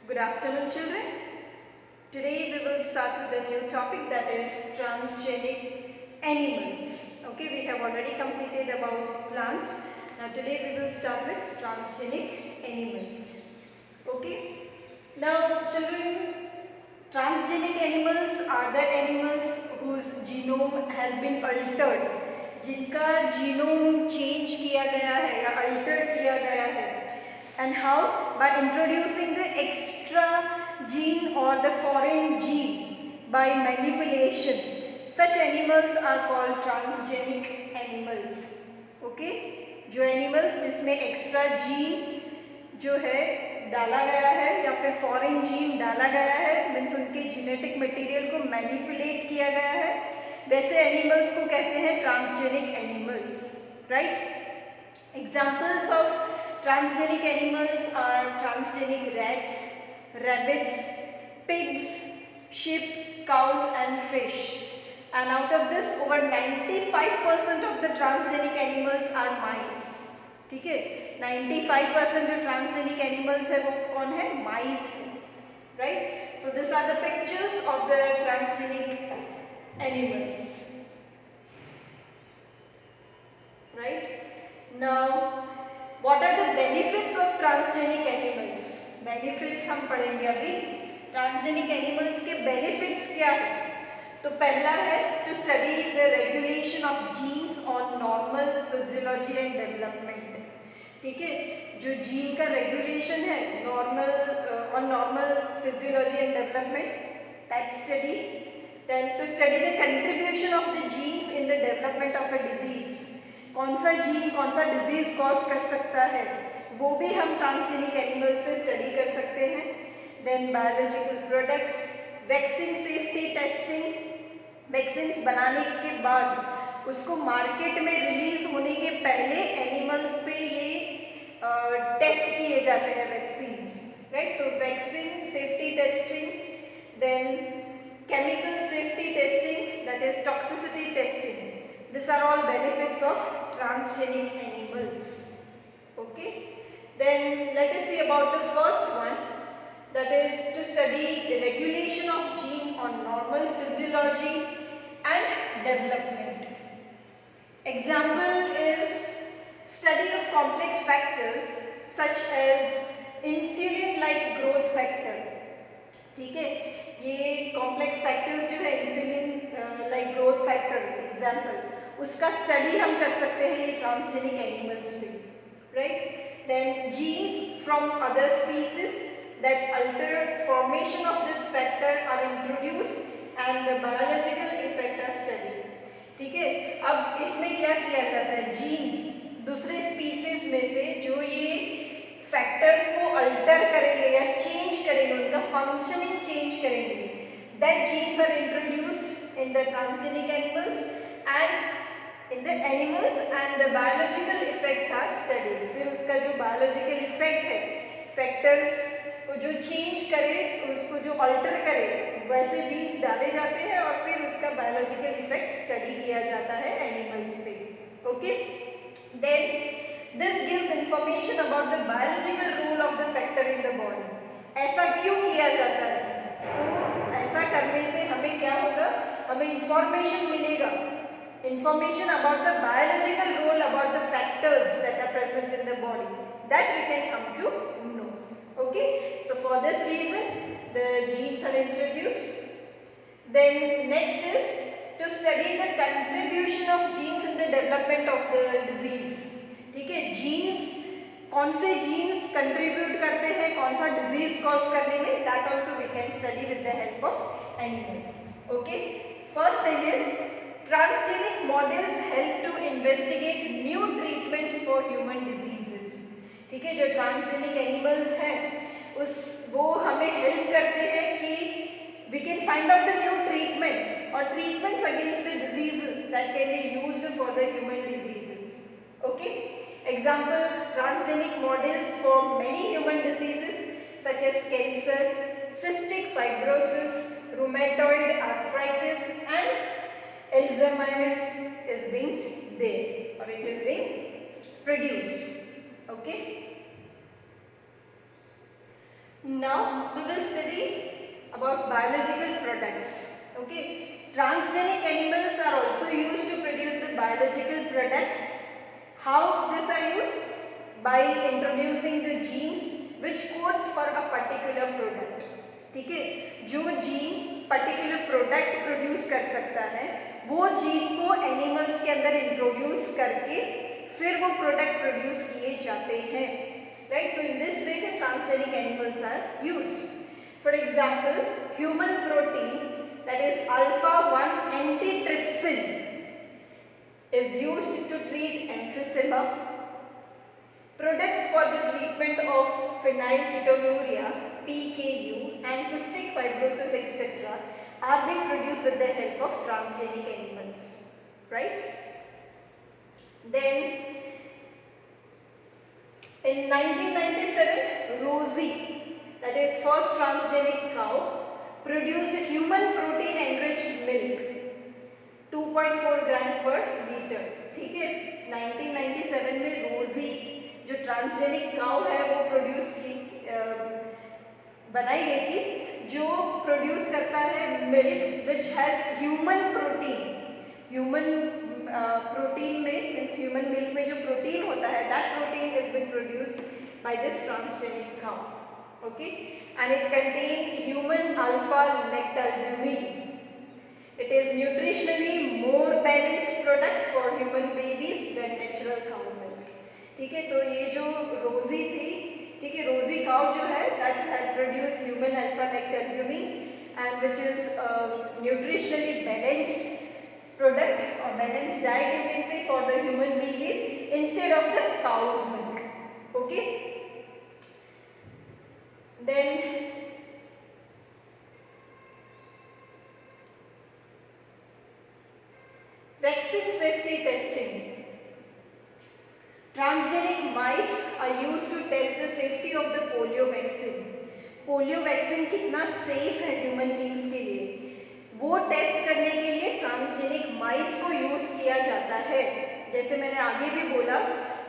Good afternoon, children. Today we will start with a new topic, that is transgenic animals. Okay, we have already completed about plants. Now today we will start with transgenic animals. Okay. Now children, transgenic animals are the animals whose genome has been altered, जिनका genome change किया गया है या alter किया गया है. And how? By introducing the extra gene or the foreign gene by manipulation. Such animals are called transgenic animals. Okay? जो animals जिसमें extra gene जो है डाला गया है या फिर फॉरेन जीन डाला गया है, मीन्स उनके जेनेटिक मटेरियल को मैनिपुलेट किया गया है, वैसे एनिमल्स को कहते हैं transgenic animals. Right? Examples of transgenic animals are transgenic rats, rabbits, pigs, sheep, cows and fish. And out of this, over 95% of the transgenic animals are mice. ठीक है, 95% जो transgenic animals है वो कौन है? Mice है. Right? So these are the pictures of the transgenic animals. Right? Now what are the benefits of transgenic animals? Benefits हम पढ़ेंगे अभी. Transgenic animals के benefits क्या है? तो पहला है to study the regulation of genes on normal physiology and development. ठीक है, जो जीन का रेगुलेशन है normal physiology and development, that study. Then to study the contribution of the genes in the development of a disease. कौन सा gene कौन सा disease cause कर सकता है, वो भी हम ट्रांसजेनिक एनिमल से स्टडी कर सकते हैं. Then biological products, vaccine safety testing, vaccines बनाने के बाद उसको मार्केट में रिलीज होने के पहले एनिमल्स पे ये टेस्ट किए जाते हैं vaccines. Right? So vaccine safety testing, then chemical safety testing, that is toxicity testing. These are all benefits of transgenic animals. Okay. Then let us see about the first one, that is to study the regulation of gene on normal physiology and development. Example is study of complex factors such as insulin-like growth factor. ठीक है, ये complex factors जो है insulin like growth factor example, उसका study हम कर सकते हैं ये ट्रांसजेनिक एनिमल्स में. Right? Then genes from other species that alter formation of this factor are introduced and the biological effect are study. ठीक है, अब इसमें क्या किया जाता है, जीन्स दूसरे स्पीसीज में से जो ये फैक्टर्स को अल्टर करेंगे या चेंज करेंगे, उनका फंक्शनिंग चेंज करेंगे, that genes are introduced in the transgenic animals and in the animals and the biological effects are studied. फिर उसका जो biological effect है, factors को जो change करे, उसको जो alter करे, वैसे genes डाले जाते हैं और फिर उसका biological effect study किया जाता है animals पे. Okay? Then this gives information about the biological role of the factor in the body. ऐसा क्यों किया जाता है? तो ऐसा करने से हमें क्या होगा, हमें information मिलेगा, information about the biological role, about the factors that are present in the body, that we can come to know. Okay, so for this reason the genes are introduced. Then next is to study the contribution of genes in the development of the disease. ठीक है, genes कौन से genes contribute करते हैं कौन सा disease cause करने में, that also we can study with the help of animals. Okay, first thing is transgenic models help to investigate new treatments for human diseases. ठीक है, जो transgenic animals हैं वो हमें help करते हैं कि we can find out the new treatments or treatments against the diseases that can be used for the human diseases. Okay, example, transgenic models for many human diseases such as cancer, cystic fibrosis, rheumatoid arthritis and Alzheimer's is being there or it is being produced. Okay. Now we will study about biological products. Okay, transgenic animals are also used to produce the biological products. How these are used? By introducing the genes which codes for a particular product. ठीक है, जो gene particular product produce कर सकता है वो gene को animals के अंदर इंट्रोड्यूस करके फिर वो प्रोडक्ट प्रोड्यूस किए जाते हैं. Right, so in this way the transgenic animals are used. For example, human protein, that is alpha-1 antitrypsin, is used to treat emphysema. Products for the treatment of phenylketonuria, PKU, and cystic fibrosis, etc., are being produced with the help of transgenic animals. Right? Then, in 1997, Rosie, that is first transgenic cow, produced human protein enriched milk 2.4 gram per liter. ठीक है, 1997 में रोजी जो transgenic cow है वो produce की बनाई गई थी, जो प्रोड्यूस करता है milk which has human protein. Human protein में मीन्स ह्यूमन मिल्क में जो प्रोटीन होता है that protein is been produced by this transgenic cow. Okay, and it contain human alpha lactalbumin. It is nutritionally more balanced product for human babies than natural cow milk. ठीक है, तो ये जो रोजी थी, ठीक है, रोजी काउ जो है that had produce human alpha lactalbumin and which is nutritionally balanced product or balanced diet you can say for the human babies instead of the cow's milk. Okay, then vaccine safety testing. Transgenic mice are used to test the safety of the polio vaccine. polio vaccine कितना safe है human beings के लिए, वो test करने के लिए transgenic माइस को use किया जाता है. जैसे मैंने आगे भी बोला,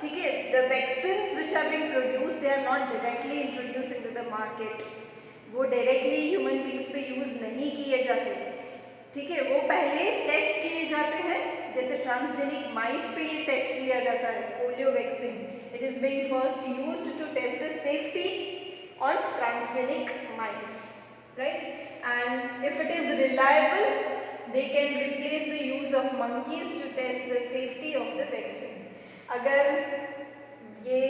ठीक है, the vaccines which are being produced they are not directly introduce into the market. वो डायरेक्टली ह्यूमन बींग्स पे यूज नहीं किए जाते. ठीक है, वो पहले टेस्ट किए जाते हैं. जैसे ट्रांसजेनिक माइस पे ये टेस्ट किया जाता है polio vaccine. It is being first used to test the safety on transgenic mice. Right, and if it is reliable they can replace the use of monkeys to test the safety of the vaccine. अगर ये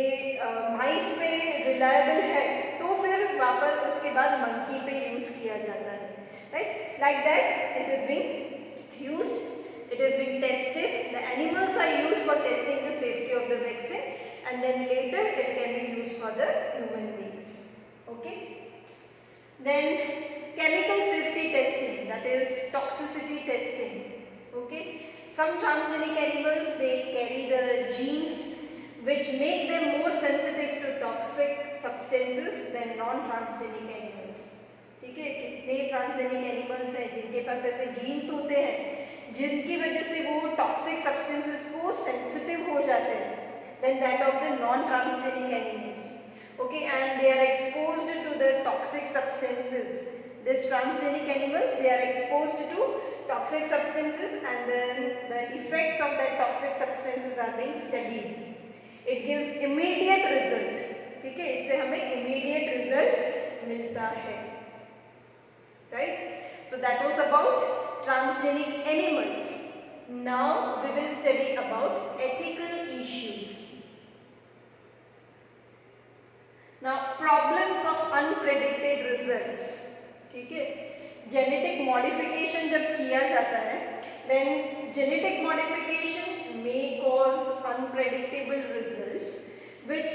माइस पे reliable है तो फिर वापस उसके बाद monkey पे यूज किया जाता है. Right, like that it is being used, it is being tested, the animals are used for testing the safety of the vaccine and then later it can be used for the human beings. Okay, then chemical safety testing, that is toxicity testing. Okay, some transgenic animals they carry the genes which make them more sensitive to toxic substances than non-transgenic animals. ठीक है, कितने transgenic animals हैं जिनके पास ऐसे jeans होते हैं जिनकी वजह से वो टॉक्सिक सब्सटेंसेस को सेंसिटिव हो जाते हैं then that of the non transgenic animals. Okay, and they are exposed to the toxic substances. These transgenic animals, they are exposed to toxic substances and then the effects of that toxic substances are being studied. It gives immediate result. ठीक है, इससे हमें immediate result मिलता है. Right? So that was about transgenic animals. Now we will study about ethical issues. Now problems of unpredicted results. ठीक है, genetic modification जब किया जाता है then genetic modification may cause unpredictable results which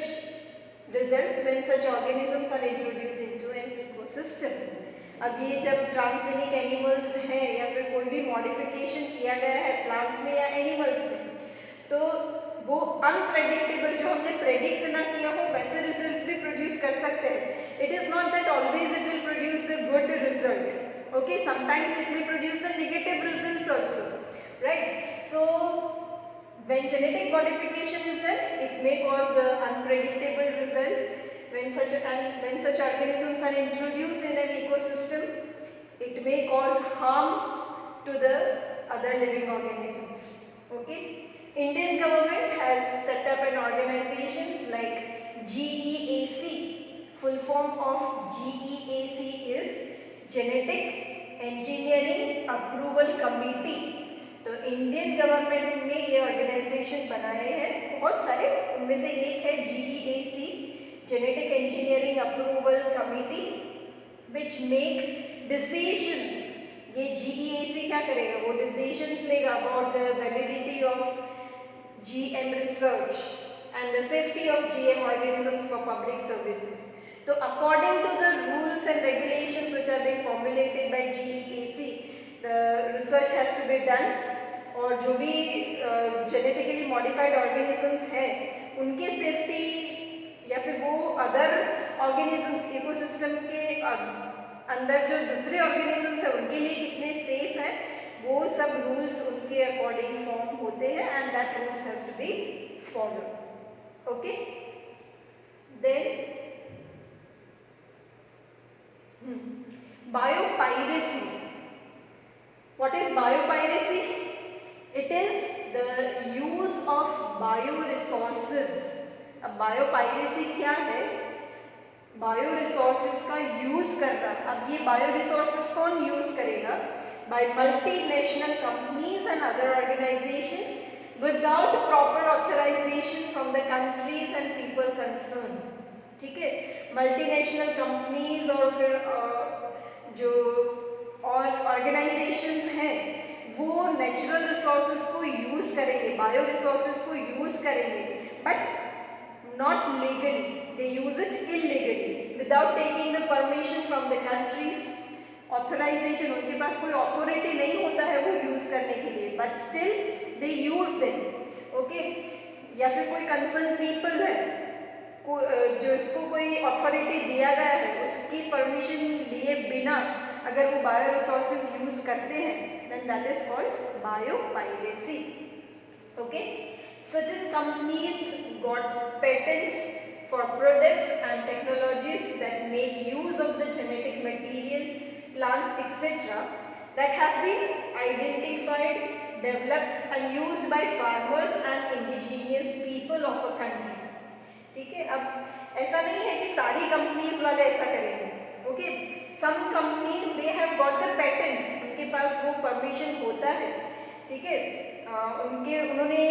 results when such organisms are introduced into an ecosystem. अब ये जब transgenic animals हैं या फिर कोई भी मॉडिफिकेशन किया गया है प्लांट्स में या एनिमल्स में, तो वो अनप्रेडिक्टेबल जो हमने प्रेडिक्ट ना किया हो वैसे रिजल्ट्स भी प्रोड्यूस कर सकते हैं. It is not that always it will produce the good result. Okay, sometimes it may produce the negative results also. Right, so when genetic modification is done it may cause the unpredictable result when such organisms are introduced in an ecosystem, it may cause harm to the other living organisms. Okay. Indian government has set up an organizations like GEAC. Full form of GEAC is Genetic Engineering Approval Committee. तो Indian government ने ये organisation बनाए हैं बहुत सारे, उनमें से एक है GEAC, genetic engineering approval committee, which make decisions. ये GEAC क्या करेगा, वो डिसीजंस लेगा about the validity of GM research and the safety of GM organisms for public services. So according to the rules and regulations which are being formulated by GEAC, the research has to be done. और जो भी genetically modified organisms हैं उनके safety या फिर वो other organisms ecosystem के अंदर जो दूसरे organisms हैं उनके लिए कितने सेफ हैं, वो सब रूल्स उनके अकॉर्डिंग फॉर्म होते हैं and that rules has to be followed. Okay. Then biopiracy. What is biopiracy? It is the use of bio resources. अब बायोपायरेसी क्या है? बायो रिसोर्सेज का यूज करना. अब ये बायो रिसोर्सेज कौन यूज करेगा? By multinational companies and other organizations without proper authorization from the countries and people concerned. ठीक है. मल्टीनेशनल कंपनीज और फिर जो और ऑर्गेनाइजेशंस हैं वो नेचुरल रिसोर्सेज को यूज़ करेंगे, बायो रिसोर्सेज को यूज़ करेंगे, but not legally. They use it illegally without taking the permission from the countries. Authorisation, उनके पास कोई अथॉरिटी नहीं होता है वो यूज़ करने के लिए, but still they use them. Okay. या फिर कोई कंसर्न पीपल है जो इसको कोई अथॉरिटी दिया गया है उसकी परमिशन लिए बिना अगर वो बायो रिसोर्सेज यूज़ करते हैं then that is called biopiracy. Okay. Certain companies got patents for products and technologies that make use of the genetic material, plants, etc. that have been identified, developed and used by farmers and indigenous people of a country. ठीक है. अब ऐसा नहीं है कि सारी companies वाले ऐसा करेंगे. Okay. Some companies they have got the patent, उनके पास वो परमिशन होता है. ठीक है. उन्होंने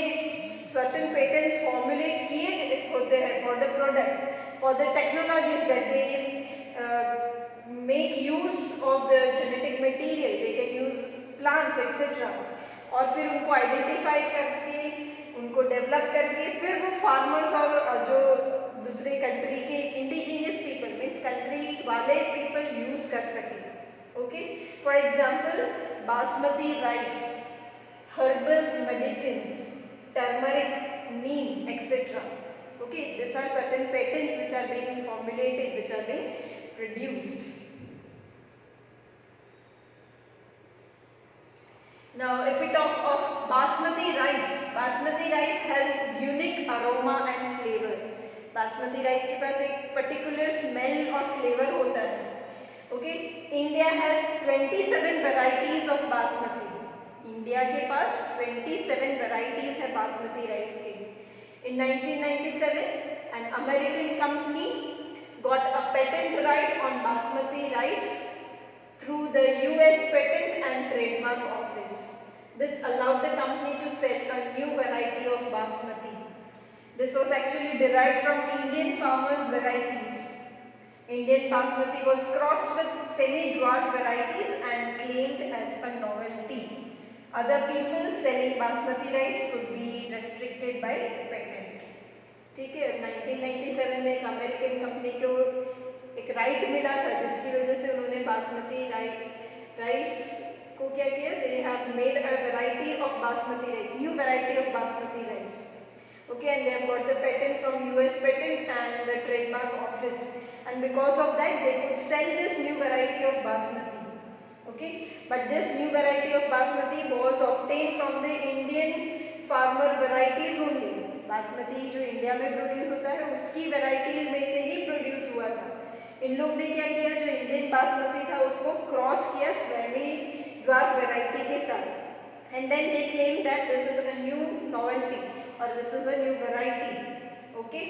certain patents formulate किए होते हैं for the products, for the technologies that they make use of the genetic material. They can use plants etc. और फिर उनको आइडेंटिफाई करके उनको डेवलप करके फिर वो फार्मर्स और जो दूसरे कंट्री के इंडिजीनियस पीपल मीन्स कंट्री वाले पीपल यूज कर सकें. Okay. For example basmati rice, herbal medicines, turmeric, neem, etc. Okay, these are certain patents which are being formulated, which are being produced. Now, if we talk of basmati rice has unique aroma and flavor. Basmati rice के पास एक particular smell और flavor होता है. Okay, India has 27 varieties of basmati. India के पास 27 varieties है basmati rice के. In 1997, an American company got a patent right on basmati rice through the US Patent and Trademark Office. This allowed the company to sell a new variety of basmati. This was actually derived from Indian farmers' varieties. Indian basmati was crossed with semi-dwarf varieties and claimed as a novelty. Other people selling basmati rice could be restricted by patent. ठीक है. 1997 में एक American company को एक right मिला था जिसकी वजह से उन्होंने बासमती राइस को क्या किया? They have made a variety of basmati rice, new variety of basmati rice. Okay, and they have got the patent from US Patent and the Trademark Office, and because of that they could sell this new variety of basmati. Okay, but this new variety of basmati was obtained from the Indian farmer varieties only. Basmati जो India में produce होता है उसकी variety में से ही produce हुआ था। इन लोग ने क्या किया, जो इंडियन बासमती था उसको क्रॉस किया स्वर्णी ड्वार्फ वैरायटी के साथ, and then they claim that this is a new novelty और this is a new variety, okay,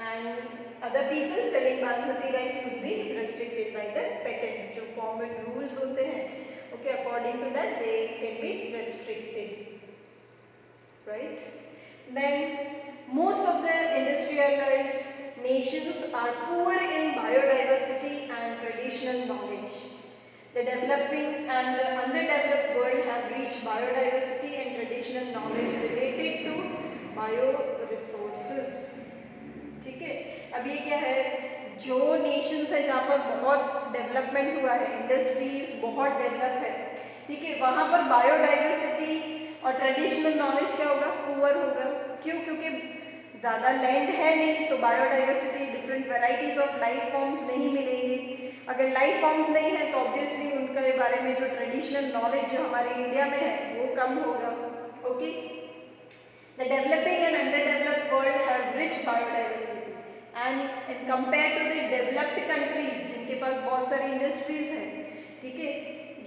and other people selling basmati rice would be restricted by the patent, जो formal rules होते हैं, okay, according to that they can be restricted, right? Then most of the industrialized nations are poor in biodiversity and traditional knowledge. The developing and the underdeveloped world have reached biodiversity and traditional knowledge related to bioresources. ठीक है, अब ये क्या है, जो Nations है जहाँ पर बहुत डेवलपमेंट हुआ है, इंडस्ट्रीज बहुत डेवलप है, ठीक है, वहाँ पर बायोडाइवर्सिटी और ट्रेडिशनल नॉलेज क्या होगा, पुअर होगा। क्यों? क्योंकि ज़्यादा लैंड है नहीं, तो biodiversity, different varieties of life forms नहीं मिलेंगे। अगर लाइफ फॉर्म्स नहीं है तो ऑब्वियसली उनके बारे में जो ट्रेडिशनल नॉलेज जो हमारे इंडिया में है वो कम होगा, okay. The developing and underdeveloped world have rich biodiversity, and compared to the developed countries जिनके पास बहुत सारी इंडस्ट्रीज हैं, ठीक है,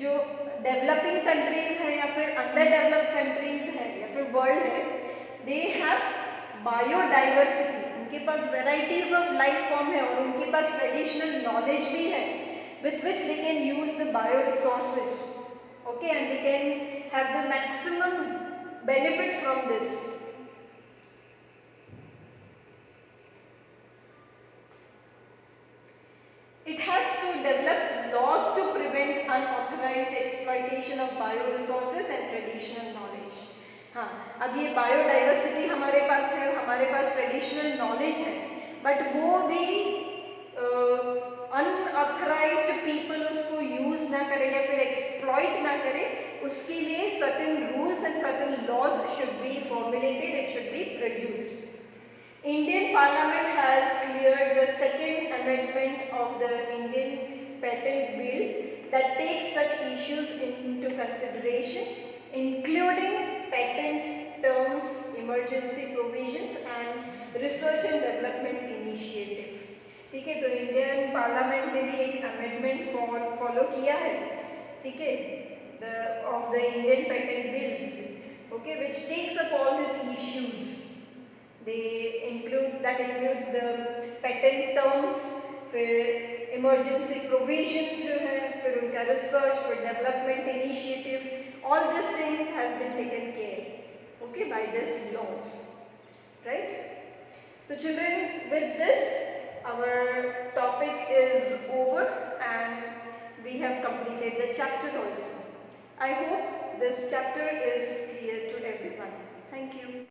जो डेवलपिंग कंट्रीज है या फिर अंडरडेवलप्ड कंट्रीज है या फिर वर्ल्ड है, दे हैव बायोडाइवर्सिटी, उनके पास वेराइटीज ऑफ लाइफ फॉर्म है और उनके पास ट्रेडिशनल नॉलेज भी है with which they can use the bioresources, okay, and they can have the maximum benefit from this. It has to develop laws to prevent unauthorized exploitation of bioresources and traditional knowledge. हाँ, अब ये biodiversity हमारे पास है, हमारे पास traditional knowledge है, but वो भी unauthorised people उसको यूज ना करे या फिर एक्सप्लॉइट ना करे, उसके लिए certain rules and certain laws should be formulated, it should be produced. Indian Parliament has cleared the second amendment of the Indian Patent Bill that takes such issues into consideration, including patent terms, emergency provisions and research and development initiative. ठीक है, तो Indian parliament ने भी एक amendment follow किया है, ठीक है, of the Indian Patent Bills, okay, which takes up all these issues. That includes the patent terms, फिर emergency provisions जो है, फिर उनका research, फिर development initiative, all these things has been taken care, okay, by this laws, right? So children, with this our topic is over and we have completed the chapter also. I hope this chapter is